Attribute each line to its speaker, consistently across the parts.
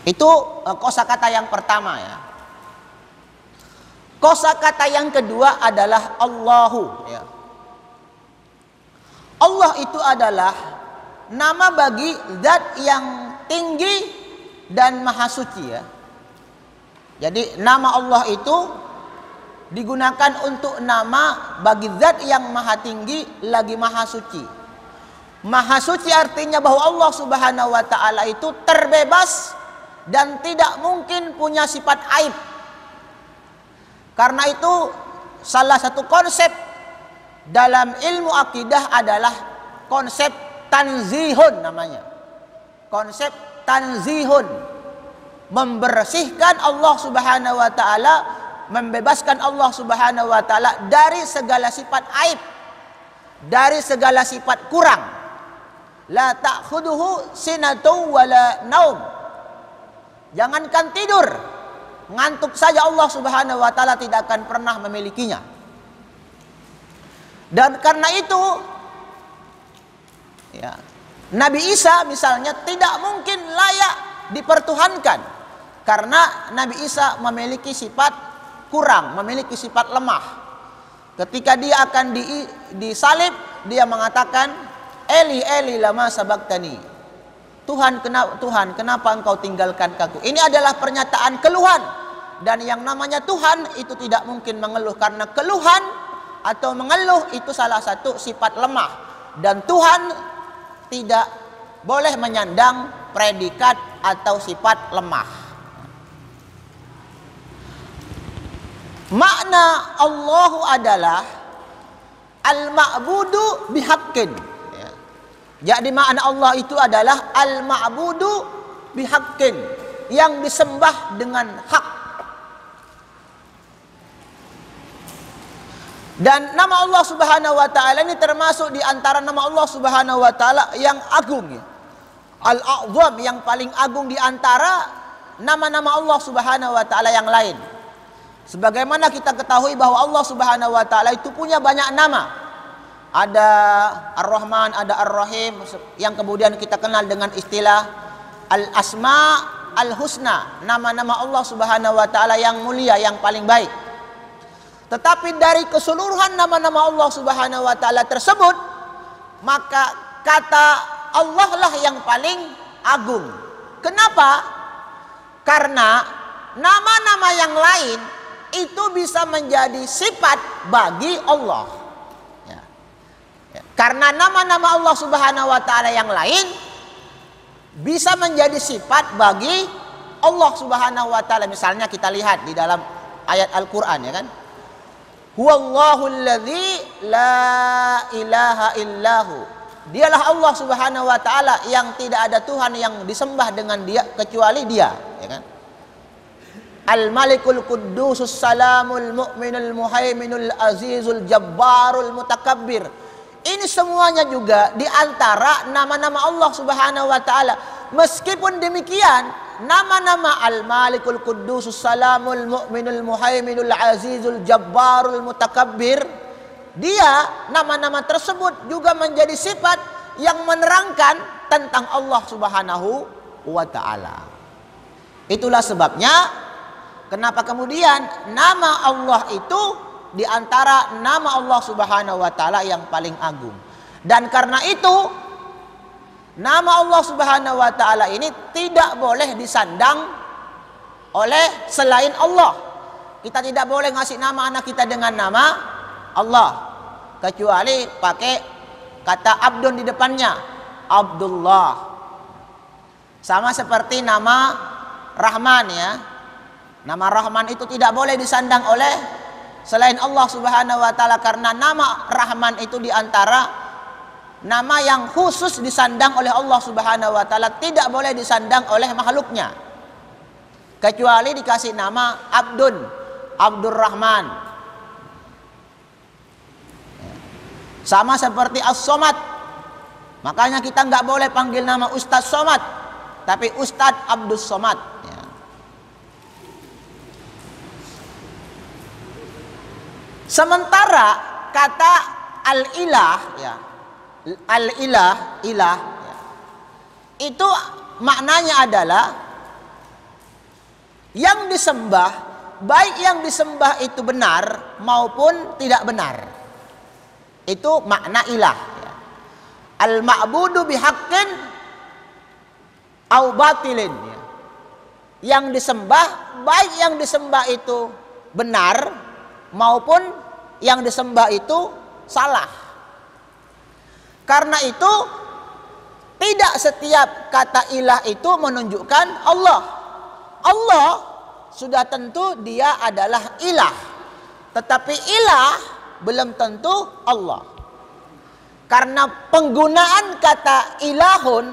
Speaker 1: Itu kosakata yang pertama ya. Kosakata yang kedua adalah Allahu ya. Allah itu adalah nama bagi zat yang tinggi dan maha suci ya. Jadi nama Allah itu digunakan untuk nama bagi zat yang maha tinggi lagi maha suci. Maha suci artinya bahwa Allah Subhanahu wa taala itu terbebas dan tidak mungkin punya sifat aib. Karena itu salah satu konsep dalam ilmu akidah adalah konsep tanzihun namanya. Konsep tanzihun. Membersihkan Allah Subhanahu wa taala, membebaskan Allah Subhanahu wa taala dari segala sifat aib, dari segala sifat kurang. La ta'khuduhu sinatun wala naum. Jangankan tidur, ngantuk saja Allah Subhanahu wa taala tidak akan pernah memilikinya. Dan karena itu ya, Nabi Isa misalnya tidak mungkin layak dipertuhankan karena Nabi Isa memiliki sifat kurang, memiliki sifat lemah. Ketika dia akan disalib, dia mengatakan, Eli Eli lama sabaqtani. Tuhan, kenapa engkau tinggalkan aku? Ini adalah pernyataan keluhan. Dan yang namanya Tuhan itu tidak mungkin mengeluh, karena keluhan atau mengeluh itu salah satu sifat lemah. Dan Tuhan tidak boleh menyandang predikat atau sifat lemah. Makna Allahu adalah al-ma'budu bihaqqin. Jadi makna Allah itu adalah al-ma'budu bihaqqin, yang disembah dengan hak. Dan nama Allah Subhanahu wa taala ini termasuk di antara nama Allah Subhanahu wa taala yang agung ya. Al-A'zam, yang paling agung di antara nama-nama Allah Subhanahu wa taala yang lain. Sebagaimana kita ketahui bahwa Allah Subhanahu wa taala itu punya banyak nama. Ada Ar-Rahman, ada Ar-Rahim, yang kemudian kita kenal dengan istilah Al-Asma Al-Husna, nama-nama Allah Subhanahu wa taala yang mulia, yang paling baik. Tetapi dari keseluruhan nama-nama Allah Subhanahu wa taala tersebut, maka kata Allah lah yang paling agung. Kenapa? Karena nama-nama yang lain itu bisa menjadi sifat bagi Allah. Karena nama-nama Allah Subhanahu wa taala yang lain bisa menjadi sifat bagi Allah Subhanahu wa taala. Misalnya kita lihat di dalam ayat Al-Qur'an ya kan. Huwallahul ladzi la ilaha illahu. Dialah Allah Subhanahu wa taala yang tidak ada Tuhan yang disembah dengan dia kecuali Dia, ya kan? Al-Malikul Quddusus Salamul Mu'minul Muhaiminul Azizul Jabbarul Mutakabbir. Ini semuanya juga di antara nama-nama Allah Subhanahu wa taala. Meskipun demikian, nama-nama Al-Malikul Quddusus Salamul Mu'minul Muhaiminul Azizul Jabbarul Mutakabbir, dia nama-nama tersebut juga menjadi sifat yang menerangkan tentang Allah Subhanahu wa taala. Itulah sebabnya kenapa kemudian nama Allah itu di antara nama Allah Subhanahu wa taala yang paling agung. Dan karena itu nama Allah Subhanahu wa taala ini tidak boleh disandang oleh selain Allah. Kita tidak boleh ngasih nama anak kita dengan nama Allah, kecuali pakai kata Abdun di depannya, Abdullah. Sama seperti nama Rahman ya. Nama Rahman itu tidak boleh disandang oleh selain Allah Subhanahu wa taala, karena nama Rahman itu diantara nama yang khusus disandang oleh Allah Subhanahu wa taala, tidak boleh disandang oleh makhluknya, kecuali dikasih nama Abdun, Abdurrahman. Sama seperti As-Somad, makanya kita nggak boleh panggil nama Ustaz Somad, tapi Ustadz Abdus Somad. Sementara kata al-ilah ya, al-ilah, ilah ya, itu maknanya adalah yang disembah, baik yang disembah itu benar maupun tidak benar. Itu makna ilah. Al-ma'budu bihaqqin au batilin. Yang disembah, baik yang disembah itu benar maupun yang disembah itu salah. Karena itu tidak setiap kata ilah itu menunjukkan Allah. Allah sudah tentu dia adalah ilah. Tetapi ilah belum tentu Allah. Karena penggunaan kata ilahun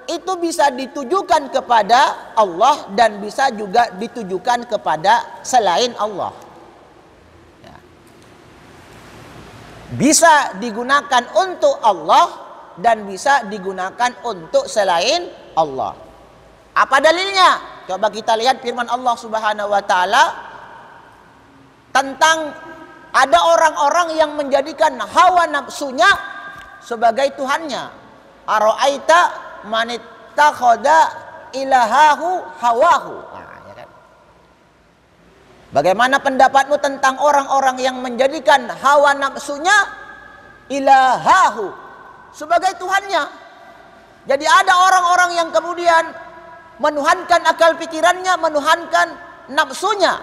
Speaker 1: itu bisa ditujukan kepada Allah dan bisa juga ditujukan kepada selain Allah. Ya. Bisa digunakan untuk Allah dan bisa digunakan untuk selain Allah. Apa dalilnya? Coba kita lihat firman Allah Subhanahu wa taala tentang ada orang-orang yang menjadikan hawa nafsunya sebagai Tuhannya. Ara'aita man ittakhadha ilahahu hawahu. Ya kan? Bagaimana pendapatmu tentang orang-orang yang menjadikan hawa nafsunya ilahahu sebagai Tuhannya? Jadi ada orang-orang yang kemudian menuhankan akal pikirannya, menuhankan nafsunya.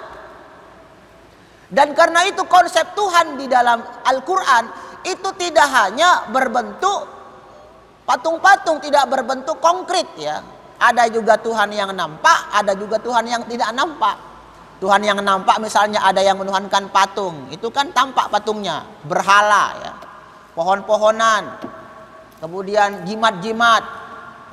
Speaker 1: Dan karena itu konsep Tuhan di dalam Al-Quran itu tidak hanya berbentuk patung-patung, tidak berbentuk konkret ya. Ada juga Tuhan yang nampak, ada juga Tuhan yang tidak nampak. Tuhan yang nampak misalnya ada yang menuhankan patung, itu kan tampak patungnya, berhala ya. Pohon-pohonan, kemudian jimat-jimat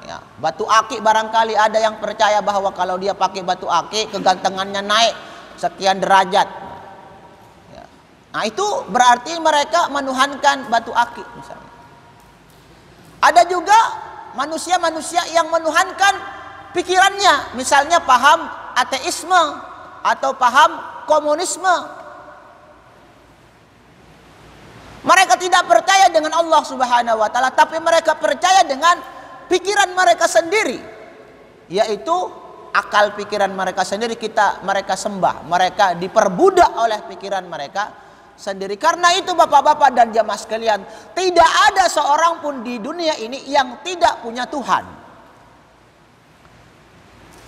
Speaker 1: ya. Batu akik barangkali ada yang percaya bahwa kalau dia pakai batu akik kegantengannya naik sekian derajat. Nah itu berarti mereka menuhankan batu akik misalnya. Ada juga manusia-manusia yang menuhankan pikirannya, misalnya paham ateisme atau paham komunisme. Mereka tidak percaya dengan Allah Subhanahu wa taala, tapi mereka percaya dengan pikiran mereka sendiri, yaitu akal pikiran mereka sendiri mereka sembah, mereka diperbudak oleh pikiran mereka sendiri. Karena itu bapak-bapak dan jamaah sekalian, tidak ada seorang pun di dunia ini yang tidak punya Tuhan.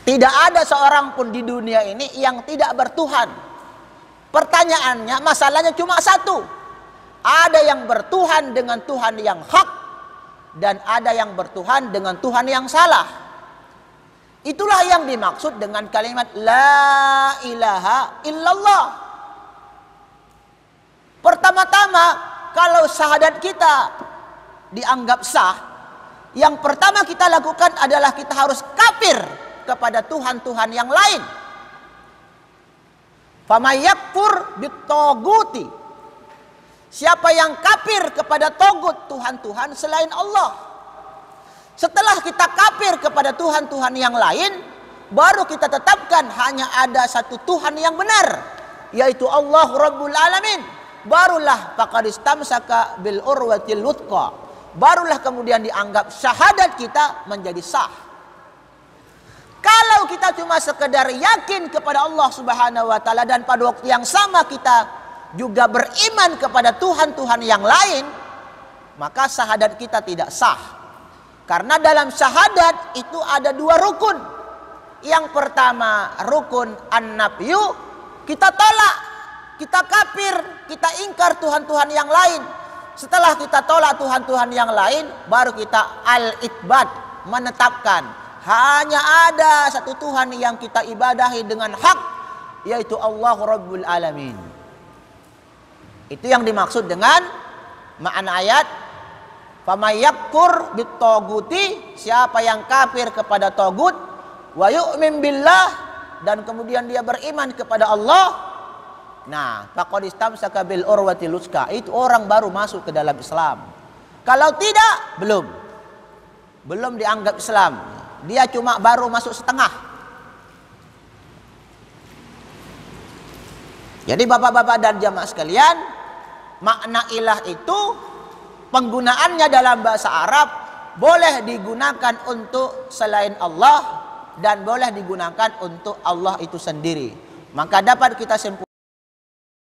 Speaker 1: Tidak ada seorang pun di dunia ini yang tidak bertuhan. Pertanyaannya, masalahnya cuma satu. Ada yang bertuhan dengan Tuhan yang hak dan ada yang bertuhan dengan Tuhan yang salah. Itulah yang dimaksud dengan kalimat la ilaha illallah. Pertama-tama, kalau syahadat kita dianggap sah, yang pertama kita lakukan adalah kita harus kafir kepada Tuhan-Tuhan yang lain. Faman yakfur bit-taghuti. Siapa yang kafir kepada togut, Tuhan-Tuhan selain Allah. Setelah kita kafir kepada Tuhan-Tuhan yang lain, baru kita tetapkan hanya ada satu Tuhan yang benar, yaitu Allah Rabbul Alamin. Barulah faqad istamsaka bil urwatil wuthqa. Barulah kemudian dianggap syahadat kita menjadi sah. Kalau kita cuma sekedar yakin kepada Allah Subhanahu wa taala dan pada waktu yang sama kita juga beriman kepada Tuhan-Tuhan yang lain, maka syahadat kita tidak sah. Karena dalam syahadat itu ada dua rukun. Yang pertama rukun an-nafyu, kita tolak, kita kafir, kita ingkar Tuhan-Tuhan yang lain. Setelah kita tolak Tuhan-Tuhan yang lain, baru kita al-itsbat, menetapkan hanya ada satu Tuhan yang kita ibadahi dengan hak, yaitu Allah Rabbul Alamin. Itu yang dimaksud dengan makna ayat faman yakfur bit-taghuti, siapa yang kafir kepada tagut, wa yu'min billah, dan kemudian dia beriman kepada Allah. Nah, faqad istamsaka bil urwatil wuthqa, itu orang baru masuk ke dalam Islam. Kalau tidak, belum dianggap Islam. Dia cuma baru masuk setengah. Jadi bapak-bapak dan jamaah sekalian, makna ilah itu penggunaannya dalam bahasa Arab boleh digunakan untuk selain Allah, dan boleh digunakan untuk Allah itu sendiri. Maka dapat kita simpulkan